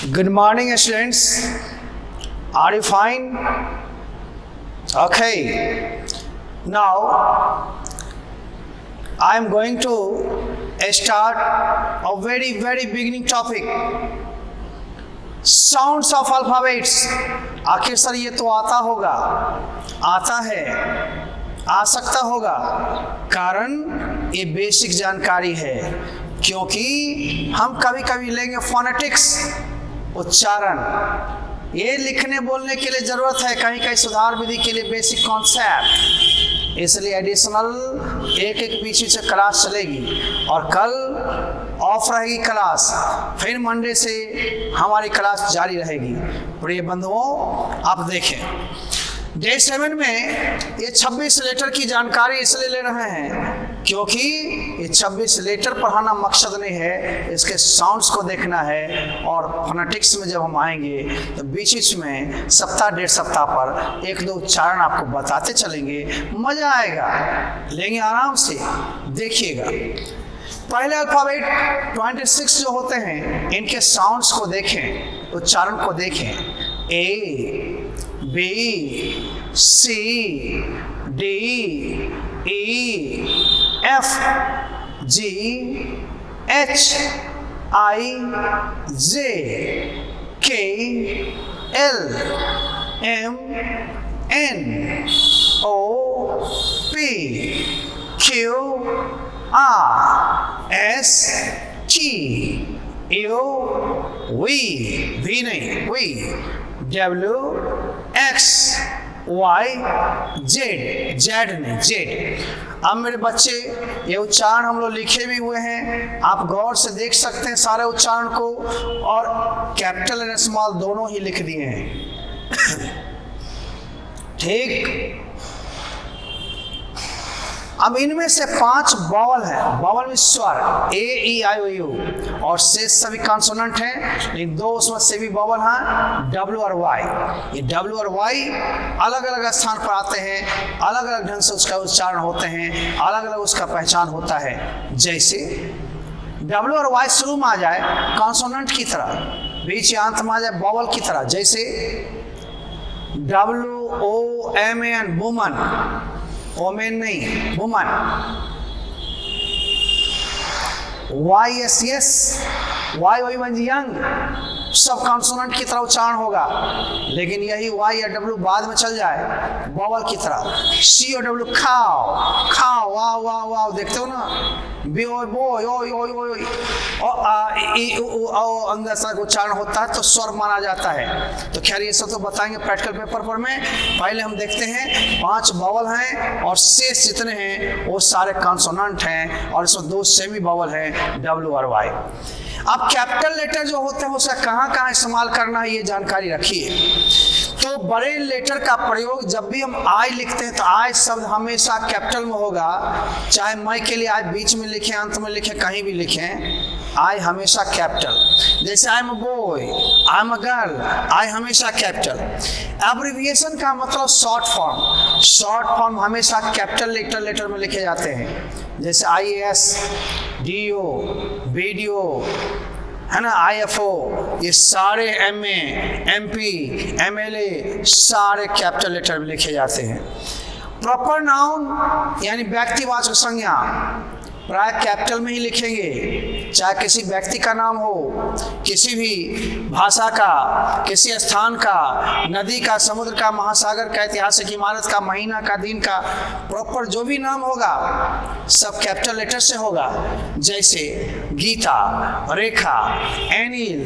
Good morning, students. Are you fine? Okay. Now, I am going to start a very beginning topic. Sounds of alphabets. आखिर sir ये तो आता होगा, आता है, आ सकता होगा, कारण ये बेसिक जानकारी है, क्योंकि हम कभी कभी लेंगे फोनेटिक्स, उच्चारण। ये लिखने बोलने के लिए जरूरत है, कहीं कहीं सुधार विधि के लिए बेसिक कॉन्सेप्ट, इसलिए एडिशनल एक बीच से क्लास चलेगी। और कल ऑफ रहेगी क्लास, फिर मंडे से हमारी क्लास जारी रहेगी। प्रिय बंधुओं, आप देखें डे 7 में ये 26 लेटर की जानकारी इसलिए ले रहे हैं क्योंकि ये 26 लेटर पढ़ाना मकसद नहीं है, इसके साउंड्स को देखना है। और फोनेटिक्स में जब हम आएंगे तो बीच में सप्ताह डेढ़ सप्ताह पर एक दो उच्चारण आपको बताते चलेंगे, मजा आएगा, लेंगे आराम से, देखिएगा। पहले अल्फाबेट 26 जो होते हैं, इनके साउंड्स को देखें, उच्चारण को देखें। A, B, C, D, E, F, G, H, I, J, K, L, M, N, O, P, Q, R, S, T, U, V नहीं, V, W, X, Y, Z, Z नहीं, जेड। अब मेरे बच्चे, ये उच्चारण हम लोग लिखे भी हुए हैं, आप गौर से देख सकते हैं सारे उच्चारण को, और कैपिटल एंड स्मॉल दोनों ही लिख दिए हैं। ठीक। अब इनमें से 5 वॉवल है, वॉवल में स्वर, ए, ई, आई, ओ, यू, और शेष सभी कॉन्सोनेंट हैं, लेकिन 2 उसमें से भी वॉवल हैं, डब्ल्यू और वाई। ये डब्ल्यू और वाई अलग अलग स्थान पर आते हैं, अलग अलग ढंग से उसका उच्चारण होते हैं, अलग अलग उसका पहचान होता है। जैसे डब्ल्यू और वाई शुरू में आ जाए कॉन्सोनेंट की तरह, बीच या अंत में आ जाए वॉवल की तरह, जैसे W O M N, woman, omen नहीं, woman. Y S yes, Y Y one young, सब कॉन्सोनेंट की तरह उच्चारण होगा, लेकिन यही वाई या डब्ल्यू बाद में चल जाए वॉवल की तरह। सी और डब्ल्यू, खाओ, खाओ, वाह वाह वाह, देखते हो ना, बी ओ बोय, ओ ओ ओ ओ अंदर तक उच्चारण होता है तो स्वर माना जाता है। तो खैर ये सब तो बताएंगे प्रैक्टिकल पेपर पर में। पहले हम देखते हैं 5 वॉवल हैं और शेष जितने हैं वो सारे कॉन्सोनेंट हैं, और इसमें 2 सेमी वॉवल हैं, डब्ल्यू और वाई। अब कैपिटल लेटर जो होते हैं उसका कहाँ इस्तेमाल करना है ये जानकारी रखिए। तो बड़े लेटर का प्रयोग जब भी हम आई लिखते हैं तो आई शब्द हमेशा कैपिटल में होगा, चाहे मैं के लिए आई बीच में लिखें, अंत में लिखें, कहीं भी लिखें, आई हमेशा कैपिटल। जैसे I am a boy, I am a girl, I हमेशा कैपिटल। एब्रिविएशन का मतलब शॉर्ट फॉर्म हमेशा कैपिटल लेटर में लिखे जाते हैं, जैसे IAS, DO, BDO, है ना, IFO, ये सारे MA, MP, MLA सारे कैपिटल लेटर में लिखे जाते हैं। प्रॉपर नाउन यानी व्यक्तिवाचक संज्ञा प्राय कैपिटल में ही लिखेंगे, चाहे किसी व्यक्ति का नाम हो, किसी भी भाषा का, किसी स्थान का, नदी का, समुद्र का, महासागर का, ऐतिहासिक इमारत का, महीना का, दिन का, प्रॉपर जो भी नाम होगा सब कैपिटल लेटर से होगा। जैसे Gita, Rekha, Anil,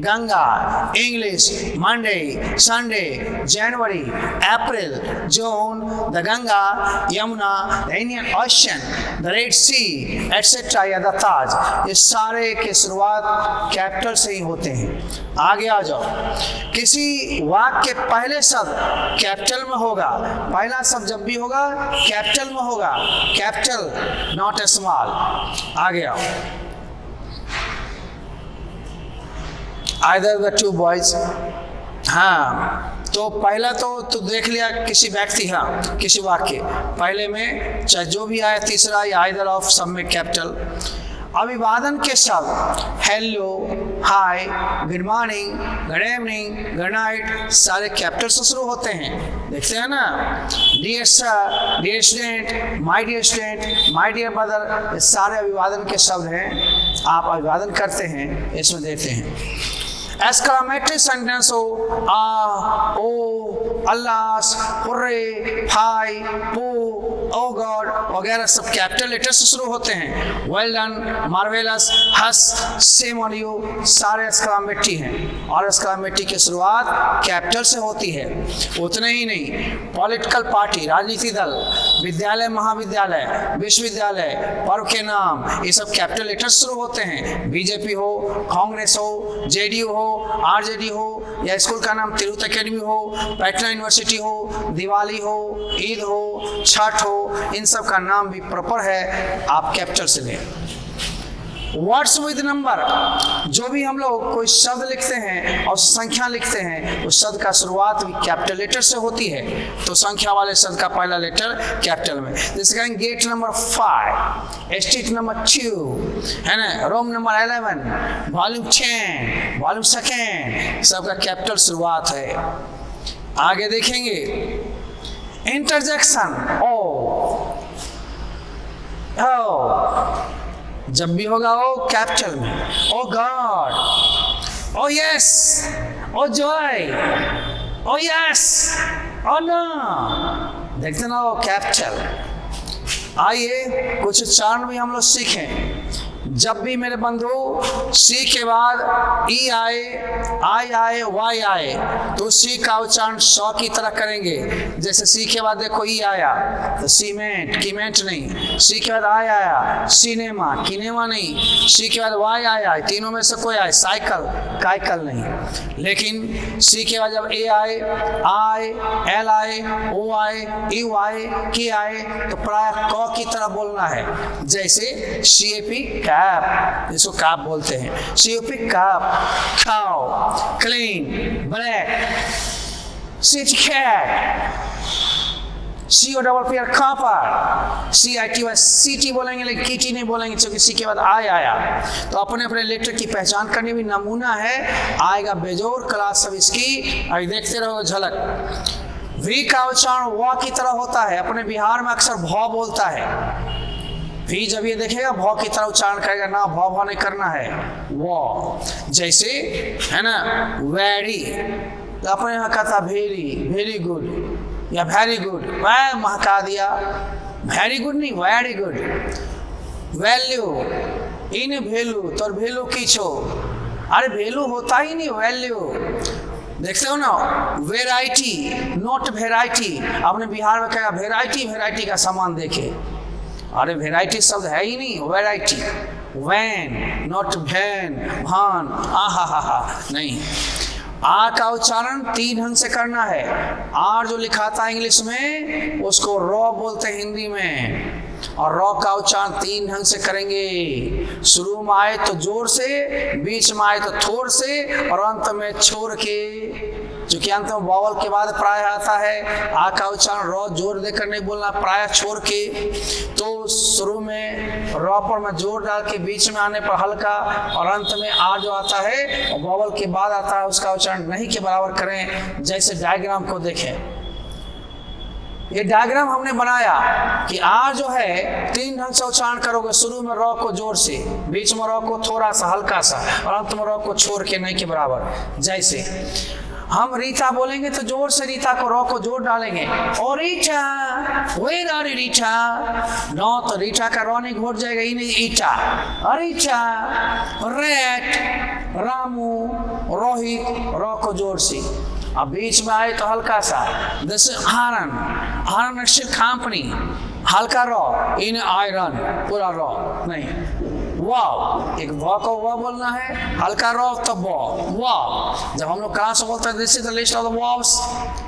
Ganga, English, Monday, Sunday, जनवरी, April, June, the Ganga, Yamuna, the Indian Ocean, the Red Sea, etcetera या द ताज, ये सारे के शुरुआत कैपिटल से ही होते हैं। आगे आ जाओ, किसी वाक्य के पहले शब्द कैपिटल में होगा, पहला शब्द जब भी होगा कैपिटल में होगा, कैपिटल नॉट स्मॉल। आगे आओ, आइदर द टू बॉयज। हाँ, तो पहला तो देख लिया किसी व्यक्ति, हाँ किसी वाक्य, पहले में चाहे जो भी आया, तीसरा या आइदर ऑफ, सब में कैपिटल। अभिवादन के शब्द hello, hi, good morning, good evening, good night सारे कैपिटल से शुरू होते हैं। देखते हैं ना, dear sir, dear student, my dear student, my dear brother, ये सारे अभिवादन के शब्द हैं। आप अभिवादन करते हैं, इसमें देते हैं। एक्सक्लेमेटरी सेंटेंस हो, आ, ओ, अल्लाह, हुर्रे, हाय, पू, ओ गॉड वगैरह सब कैपिटल लेटर से शुरू होते हैं। Well done, marvellous, hush, shame on you सारे एक्सक्लेमेटरी हैं और एक्सक्लेमेटरी की शुरुआत कैपिटल से होती है। उतने ही नहीं, पॉलिटिकल पार्टी, राजनीतिक दल, विद्यालय, महाविद्यालय, विश्वविद्यालय, पर्व के नाम, ये सब कैपिटल लेटर से शुरू होते हैं। बीजेपी हो, कांग्रेस हो, जेडीयू हो, आरजेडी हो, या स्कूल का नाम तिरुत एकेडमी हो, पटना यूनिवर्सिटी हो, दिवाली हो, ईद हो, छठ हो, इन सब का नाम भी प्रॉपर है, आप कैपिटल से लें। वर्ड्स विद नंबर, जो भी हम लोग कोई शब्द लिखते हैं और संख्या लिखते हैं, उस शब्द का शुरुआत भी कैपिटल लेटर से होती है। तो संख्या वाले शब्द का पहला लेटर कैपिटल में, जैसे कहेंगे गेट नंबर 5, स्ट्रीट नंबर 2, है ना, रूम नंबर 11, वॉल्यूम 10, वॉल्यूम 2, सबका कैपिटल शुरुआत है। आगे देखेंगे इंटरजेक्शन, ओ, जब भी होगा ओ कैपिटल में, O God, O yes, O joy, O yes, O no, देखते ना वो कैपिटल। आइए कुछ उच्चारण भी हम लोग सीखें। जब भी मेरे बंधु सी के बाद ई आए, आई आए, वाई आए, तो सी का उच्चारण सौ की तरह करेंगे। जैसे सी के बाद देखो ई आया तो सीमेंट, कीमेंट नहीं। सी के बाद आई आया, सिनेमा, किनेमा नहीं। सी के बाद वाई आया, तीनों में से कोई आए, साइकिल, काइकल नहीं। लेकिन सी के बाद जब ए आए, आई, एल आए, ओ आए, यू आए, की आए, तो प्राय क की तरह बोलना है। जैसे CAP कैप, जिसको कैप बोलते हैं, COP कैप, खाओ, clean, black, city cat, COPPR copper, CITY city बोलेंगे, लेकिन किटी नहीं बोलेंगे क्योंकि सी के बाद आई आया। तो अपने अपने लेटर की पहचान करने भी नमूना है, आएगा बेजोर क्लास सब इसकी, अभी देखते रहो झलक। वी का उच्चारण व की तरह होता है। अपने बिहार में अक्सर भ बोलता है। भी जब ये देखेगा भ की तरह उच्चारण करेगा ना, भ नहीं करना है, वो। जैसे है ना वेरी, तो अपने यहाँ कहता वेरी, वेरी गुड या वेरी गुड, वह महका दिया, वेरी गुड नहीं, वेरी गुड। वैल्यू, इन वैल्यू, तो वैल्यू किछो, अरे वैल्यू होता ही नहीं, वैल्यू। देखते हो ना, वेराइटी, नॉट वेराइटी। अपने बिहार में कहेगा वेराइटी, वेराइटी का सामान देखे, अरे वेराइटी शब्द है ही नहीं, वेराइटी। वैन, नॉट वैन, भान, आहा नहीं। आ का उच्चारण 3 ढंग से करना है। आर जो लिखाता है इंग्लिश में, उसको रॉ बोलते हैं हिंदी में, और रॉ का उच्चारण 3 ढंग से करेंगे। शुरू में आए तो जोर से, बीच में आए तो थोड़ से, और अंत में छोड़ के। क्योंकि अंत में वावल के बाद प्राय आता है। आ का उच्चारण रॉ जोर देकर नहीं बोलना, प्राय छोड़ के। तो शुरू में रॉ पर में जोर डाल के, बीच में आने पर हल्का, और अंत में आ जो आता है और वावल के बाद आता है, उसका उच्चारण नहीं के बराबर करें। जैसे डायग्राम को देखें, ये डायग्राम हमने बनाया कि आ जो है 3 ढंग से उच्चारण करोगे। शुरू में रॉ को जोर से, बीच में रॉ को थोड़ा सा हल्का सा, और अंत में रॉ को छोड़ के नहीं के बराबर। जैसे हम रीता बोलेंगे तो जोर से रीता को, रॉ को जोर डालेंगे, और Rita, where are you Rita, no तो रीटा का रॉ नहीं घोट जाएगा, ही नहीं ईटा, अरीटा, रेट, रामू, रोहित, रॉ को जोर से। अब बीच में आए तो हल्का सा, जैसे हारन, हारन कंपनी, हल्का रॉ, इन आयरन, पूरा रॉ नहीं। वाव, एक व को व बोलना है, हल्का रॉ तब वाव। जब हम लोग कहाँ से बोलते हैं, this is the list of the vowels,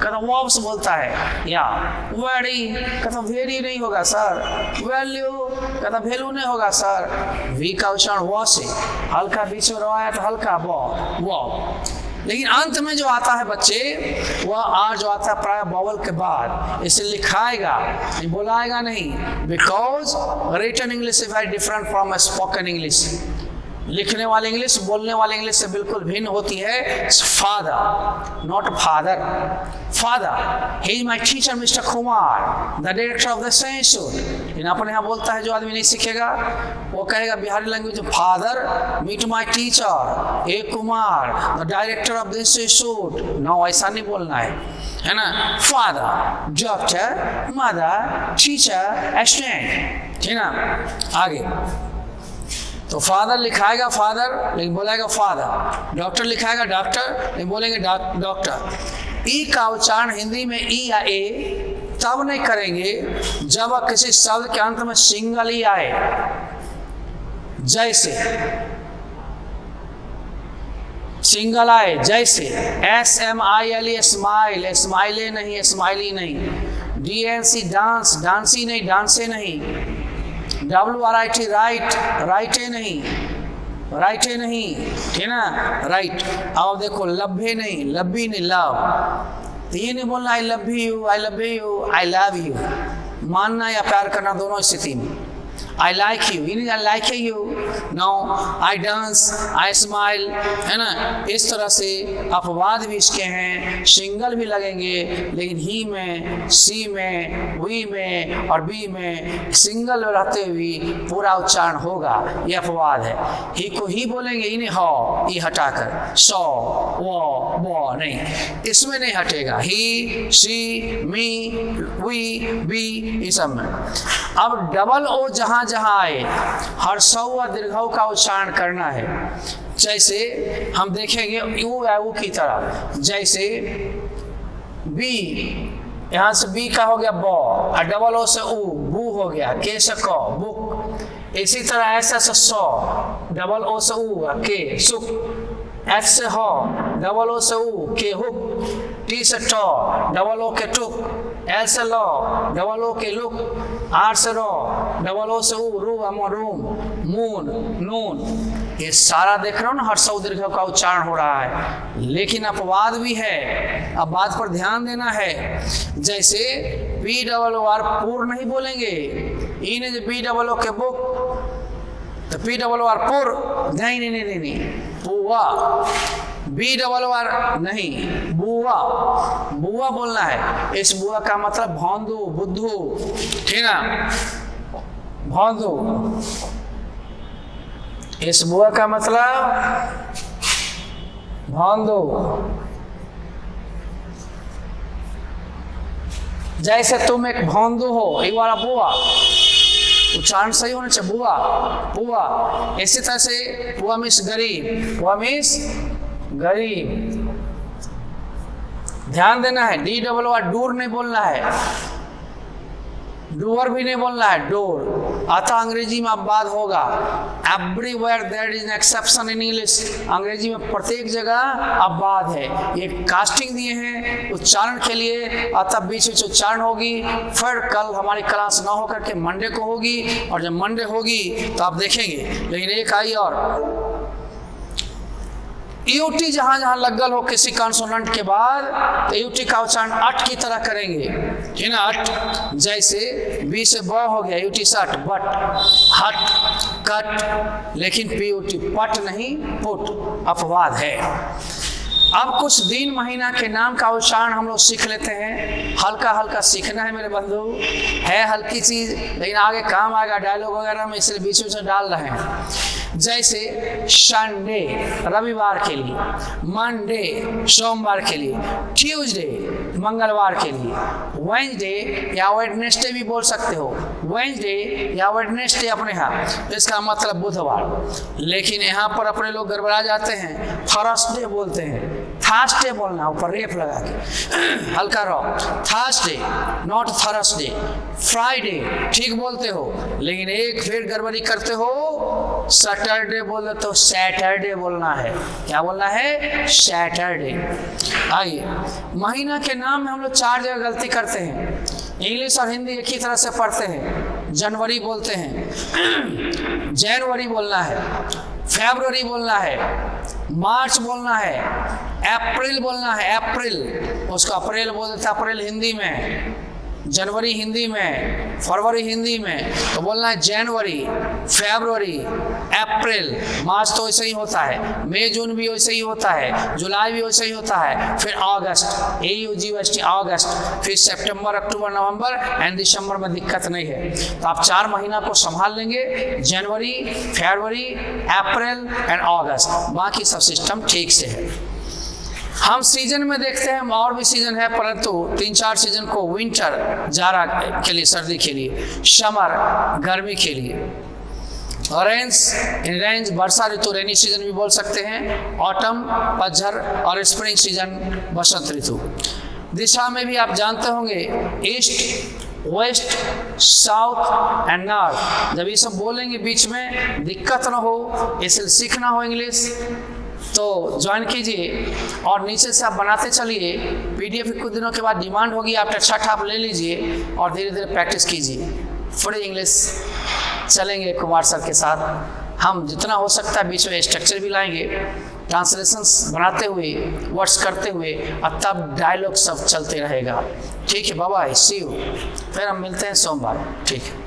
कहता वाव्स बोलता है। या वेरी, कहता वेरी नहीं होगा सर। वैल्यू, कहता वैल्यू नहीं होगा सर। वी का उच्चारण व से, हल्का बीच में रॉ आया तो हल्का व। लेकिन अंत में जो आता है बच्चे, वह आर जो आता है प्राय बावल के बाद, इसे लिखाएगा, बोलाएगा नहीं। Because written English is very different from spoken English. लिखने वाली इंग्लिश बोलने वाली इंग्लिश से बिल्कुल भिन्न होती है। Father, not father, father, he is my teacher Mister Kumar, the director of the censor. लेकिन अपने यहाँ बोलता है जो आदमी नहीं सीखेगा, वो कहेगा बिहारी लैंग्वेज में, father meet my teacher A Kumar, the director of the censor. No, ऐसा नहीं बोलना है ना। Father, doctor, mother, teacher, student, ठीक ना। आगे तो फादर लिखाएगा फादर, लेकिन बोलेगा फादर। डॉक्टर लिखाएगा डॉक्टर, लेकिन बोलेंगे डॉक्टर। ई का उच्चारण हिंदी में ई या ए तब नहीं करेंगे जब किसी शब्द के अंत में सिंगल ही आए। जैसे सिंगल आए, जैसे SMILE स्माइल, स्माइले नहीं, स्माइली नहीं। DNC डांस, डांसी नहीं, डांसे नहीं। WRIT राइट, राइटे नहीं, राइटे नहीं, ठीक ना, राइट। अब देखो लभे नहीं, लब्बी नहीं, लव। तो ये नहीं बोलना I love you, I love you, I love you. मानना या प्यार करना दोनों स्थिति में। I like you, I like you, no, I dance, I smile, है ना। इस तरह से अपवाद भी इसके हैं, सिंगल भी लगेंगे, लेकिन ही में, सी में, वी में और बी में सिंगल रहते हुए पूरा उच्चारण होगा। ये अपवाद है। ही को ही बोलेंगे, इन्हें हो, ये हटाकर सो, वो नहीं, इसमें नहीं हटेगा। ही, सी, मी, वी, बी, इस सब में। अब डबल ओ जहाँ जहाँ आए, हर्षऊ व दीर्घऊ का उच्चारण करना है। जैसे हम देखेंगे यू या ऊ की तरह, जैसे बी, यहाँ से बी का हो गया बो, और डबल ओ से ऊ, बू हो गया, के से को, बुक। इसी तरह ऐसे से सो, डबल ओ से ऊ, के, सुख। एच से हो, डबल ओ से ऊ, के, हुक। टी से टो, डबल ओ के टुक। एल से लो, डबल ओ के लुक। आर से रो, डबल ओ से ऊ, रू, अमो, रूम। मून, नून। ये सारा देख रहे हो ना, हर्षऊ दीर्घऊ का उच्चारण हो रहा है, लेकिन अपवाद भी है। अब बात पर ध्यान देना है। जैसे पी डबल ओ आर, पूर नहीं बोलेंगे। ई ने पी डबल ओ के बुक, तो पी डबल ओ आर पुर, नहीं, बुआ। बी डबल ओ आर नहीं, बुआ, बुआ बोलना है। इस बुआ का मतलब भौंदू, बुद्धू, ठीक ना, भौंदू। इस बुआ का मतलब भौंदू। जैसे तुम एक भौंदू हो, एक बार बुआ, उच्चारण सही होना चाहिए, बुआ, बुआ। इसी तरह से बुआ मीन्स गरीब, बुआ मीन्स गरीब। ध्यान देना है, डी डबल आर, डूर नहीं बोलना है, डूअर भी नहीं बोलना है, डोर। अतः अंग्रेजी में अपवाद होगा। Everywhere there is an exception in English. अंग्रेजी में प्रत्येक जगह अपवाद है। ये कास्टिंग दिए हैं उच्चारण के लिए, अतः बीच बीच उच्चारण होगी। फिर कल हमारी क्लास ना होकर के मंडे को होगी, और जब मंडे होगी तो आप देखेंगे। लेकिन एक आई और यूटी जहां जहां लगल हो किसी कॉन्सोनेंट के बाद, तो यूटी का उच्चारण अट की तरह करेंगे, ठीक ना, अट। जैसे बी से ब हो गया, यूटी से अट, बट, हट, कट। लेकिन पीयूटी पट नहीं, पुट, अपवाद है। अब कुछ दिन महीना के नाम का उच्चारण हम लोग सीख लेते हैं। हल्का हल्का सीखना है मेरे बंधु, है हल्की चीज, लेकिन आगे काम आएगा डायलॉग वगैरह में, इसलिए बीच बीच में डाल रहे हैं। जैसे संडे रविवार के लिए, मंडे सोमवार के लिए, ट्यूसडे मंगलवार के लिए, वेडनेसडे या वेडनेसडे भी बोल सकते हो, वेडनेसडे या वेडनेसडे अपने यहाँ, इसका मतलब बुधवार। लेकिन यहाँ पर अपने लोग गड़बड़ा जाते हैं, थर्सडे बोलते हैं, थर्सडे बोलना, ऊपर रेफ लगा के हल्का रहो, थर्सडे नॉट थर्सडे। फ्राइडे ठीक बोलते हो, लेकिन एक फिर गड़बड़ी करते हो, सैटरडे बोल देते हो, सैटरडे बोलना है। क्या बोलना है? सैटरडे। आइए, महीना के नाम में हम लोग 4 जगह गलती करते हैं। इंग्लिश और हिंदी एक ही तरह से पढ़ते हैं। जनवरी बोलते हैं, जनवरी बोलना है, फरवरी बोलना है, मार्च बोलना है, अप्रैल बोलना है, अप्रैल, उसको अप्रैल बोल देते हैं, अप्रैल हिंदी में, जनवरी हिंदी में, फरवरी हिंदी में, तो बोलना है जनवरी, फरवरी, अप्रैल। मार्च तो वैसे ही होता है, मई जून भी वैसे ही होता है, जुलाई भी वैसे ही होता है, फिर अगस्त, AUGST अगस्त, फिर सितंबर, अक्टूबर, नवंबर एंड दिसंबर में दिक्कत नहीं है। तो आप 4 महीना को संभाल लेंगे, जनवरी, फरवरी, अप्रैल एंड अगस्त, बाकी सब सिस्टम ठीक से है। हम सीजन में देखते हैं, और भी सीजन है, परंतु 3-4 सीजन को, विंटर जाड़ा के लिए, सर्दी के लिए, समर गर्मी के लिए, रेंज वर्षा ऋतु, रेनी सीजन भी बोल सकते हैं, ऑटम पतझड़, और स्प्रिंग सीजन बसंत ऋतु। दिशा में भी आप जानते होंगे, east, west, south and north. जब ये सब बोलेंगे बीच में दिक्कत ना हो, इसलिए सीखना हो इंग्लिश तो ज्वाइन कीजिए, और नीचे से आप बनाते चलिए। PDF कुछ दिनों के बाद डिमांड होगी, आप टेक्स्ट आप ले लीजिए और धीरे धीरे प्रैक्टिस कीजिए। फ्री इंग्लिश चलेंगे कुमार सर के साथ। हम जितना हो सकता है बीच में स्ट्रक्चर भी लाएंगे, ट्रांसलेशंस बनाते हुए, वर्ड्स करते हुए, और तब डायलॉग सब चलते रहेगा। ठीक है, बाय बाय, सी यू। फिर हम मिलते हैं सोमवार। ठीक है।